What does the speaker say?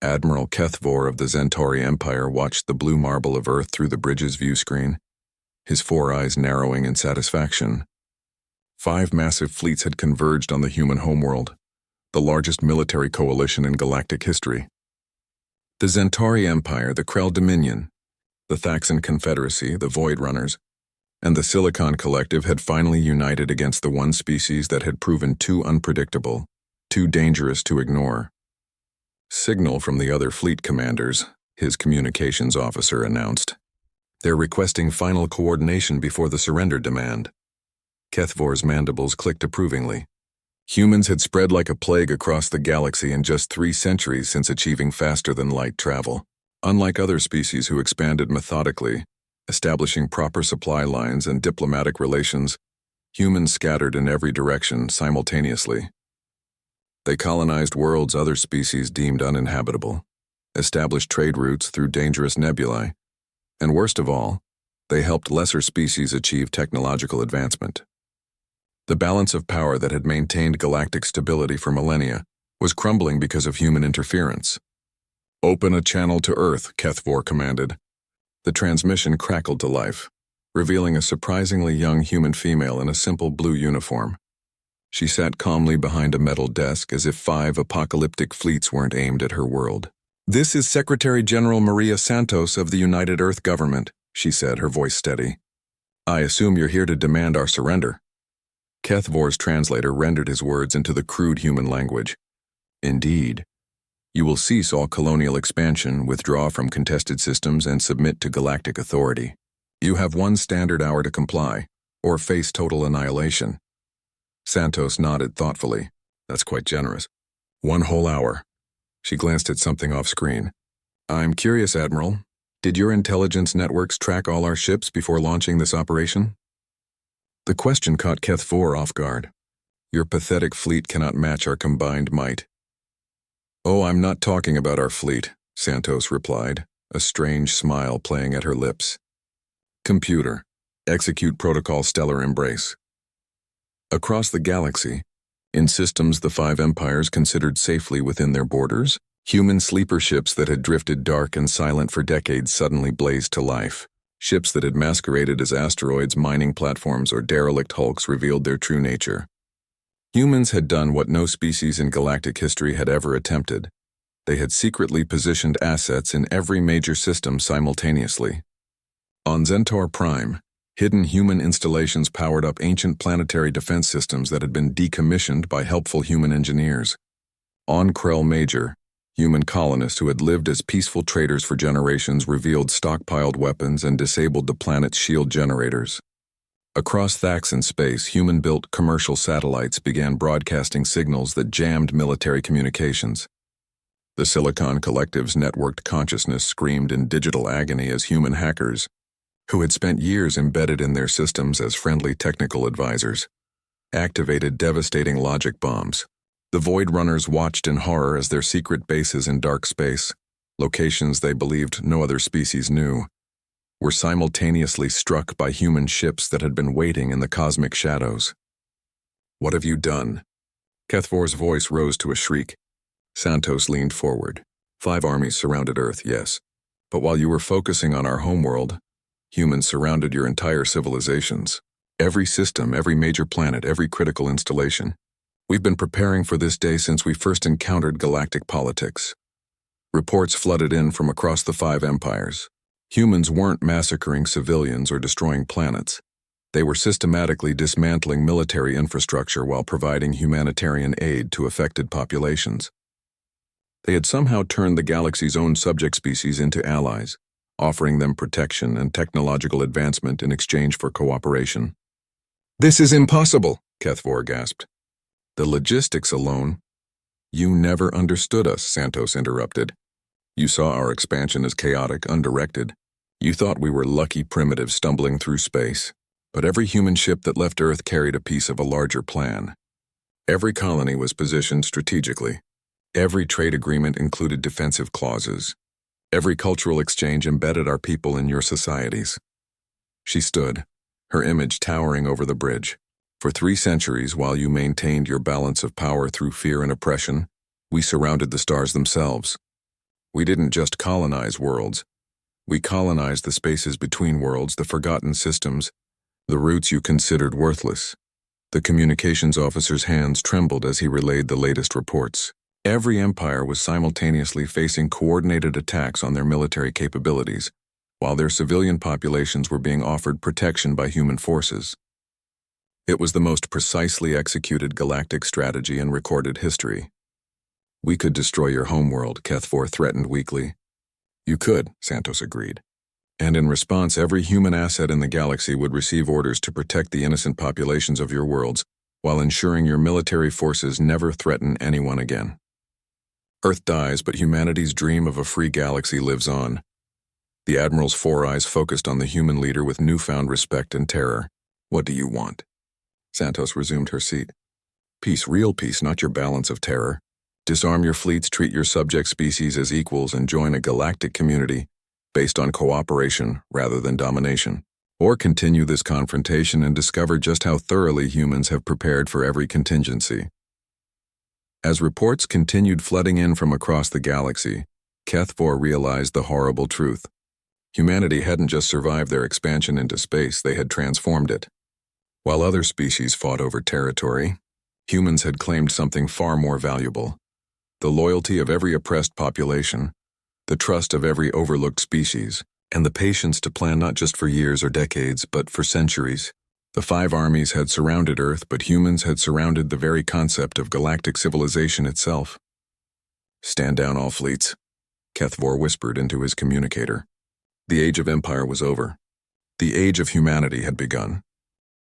Admiral Kethvor of the Centauri Empire watched the blue marble of Earth through the bridge's view screen, his four eyes narrowing in satisfaction. 5 massive fleets had converged on the human homeworld, the largest military coalition in galactic history. The Centauri Empire, the Krell Dominion, the Thaxan Confederacy, the Void Runners, and the Silicon Collective had finally united against the one species that had proven too unpredictable, too dangerous to ignore. Signal from the other fleet commanders, his communications officer announced. They're requesting final coordination before the surrender demand. Kethvor's mandibles clicked approvingly. Humans had spread like a plague across the galaxy in just 3 centuries since achieving faster-than-light travel. Unlike other species who expanded methodically, establishing proper supply lines and diplomatic relations, humans scattered in every direction simultaneously. They colonized worlds other species deemed uninhabitable, established trade routes through dangerous nebulae, and worst of all, they helped lesser species achieve technological advancement. The balance of power that had maintained galactic stability for millennia was crumbling because of human interference. "Open a channel to Earth," Kethvor commanded. The transmission crackled to life, revealing a surprisingly young human female in a simple blue uniform. She sat calmly behind a metal desk as if 5 apocalyptic fleets weren't aimed at her world. "This is Secretary General Maria Santos of the United Earth Government," she said, her voice steady. "I assume you're here to demand our surrender." Kethvor's translator rendered his words into the crude human language. "Indeed. You will cease all colonial expansion, withdraw from contested systems, and submit to galactic authority. You have 1 standard hour to comply, or face total annihilation." Santos nodded thoughtfully. "That's quite generous. 1 whole hour." She glanced at something off-screen. "I'm curious, Admiral. Did your intelligence networks track all our ships before launching this operation?" The question caught Kethvor off guard. "Your pathetic fleet cannot match our combined might." "Oh, I'm not talking about our fleet," Santos replied, a strange smile playing at her lips. "Computer, execute Protocol Stellar Embrace." Across the galaxy, in systems the 5 empires considered safely within their borders, human sleeper ships that had drifted dark and silent for decades suddenly blazed to life. Ships that had masqueraded as asteroids, mining platforms, or derelict hulks revealed their true nature. Humans had done what no species in galactic history had ever attempted. They had secretly positioned assets in every major system simultaneously. On Centaur Prime, hidden human installations powered up ancient planetary defense systems that had been decommissioned by helpful human engineers. On Krell Major, human colonists who had lived as peaceful traders for generations revealed stockpiled weapons and disabled the planet's shield generators. Across Thaxan space, human-built commercial satellites began broadcasting signals that jammed military communications. The Silicon Collective's networked consciousness screamed in digital agony as human hackers, who had spent years embedded in their systems as friendly technical advisors, activated devastating logic bombs. The Void Runners watched in horror as their secret bases in dark space, locations they believed no other species knew, were simultaneously struck by human ships that had been waiting in the cosmic shadows. "What have you done?" Kethvor's voice rose to a shriek. Santos leaned forward. 5 armies surrounded Earth, yes. But while you were focusing on our homeworld, humans surrounded your entire civilizations. Every system, every major planet, every critical installation. We've been preparing for this day since we first encountered galactic politics. Reports flooded in from across the 5 empires. Humans weren't massacring civilians or destroying planets. They were systematically dismantling military infrastructure while providing humanitarian aid to affected populations. They had somehow turned the galaxy's own subject species into allies, offering them protection and technological advancement in exchange for cooperation. "This is impossible," Kethvor gasped. "The logistics alone—" "You never understood us," Santos interrupted. "You saw our expansion as chaotic, undirected. You thought we were lucky primitives stumbling through space. But every human ship that left Earth carried a piece of a larger plan. Every colony was positioned strategically. Every trade agreement included defensive clauses. Every cultural exchange embedded our people in your societies." She stood, her image towering over the bridge. "For 3 centuries, while you maintained your balance of power through fear and oppression, we surrounded the stars themselves. We didn't just colonize worlds. We colonized the spaces between worlds, the forgotten systems, the routes you considered worthless. The communications officer's hands trembled as he relayed the latest reports. Every empire was simultaneously facing coordinated attacks on their military capabilities, while their civilian populations were being offered protection by human forces. It was the most precisely executed galactic strategy in recorded history. "We could destroy your homeworld," Kethfor threatened weakly. "You could," Santos agreed. "And in response, every human asset in the galaxy would receive orders to protect the innocent populations of your worlds, while ensuring your military forces never threaten anyone again. Earth dies, but humanity's dream of a free galaxy lives on." The Admiral's four eyes focused on the human leader with newfound respect and terror. "What do you want?" Santos resumed her seat. "Peace, real peace, not your balance of terror. Disarm your fleets, treat your subject species as equals, and join a galactic community based on cooperation rather than domination. Or continue this confrontation and discover just how thoroughly humans have prepared for every contingency." As reports continued flooding in from across the galaxy, Kethfor realized the horrible truth. Humanity hadn't just survived their expansion into space, they had transformed it. While other species fought over territory, humans had claimed something far more valuable: the loyalty of every oppressed population, the trust of every overlooked species, and the patience to plan not just for years or decades, but for centuries. The 5 armies had surrounded Earth, but humans had surrounded the very concept of galactic civilization itself. "Stand down, all fleets," Kethfor whispered into his communicator. The age of empire was over. The age of humanity had begun.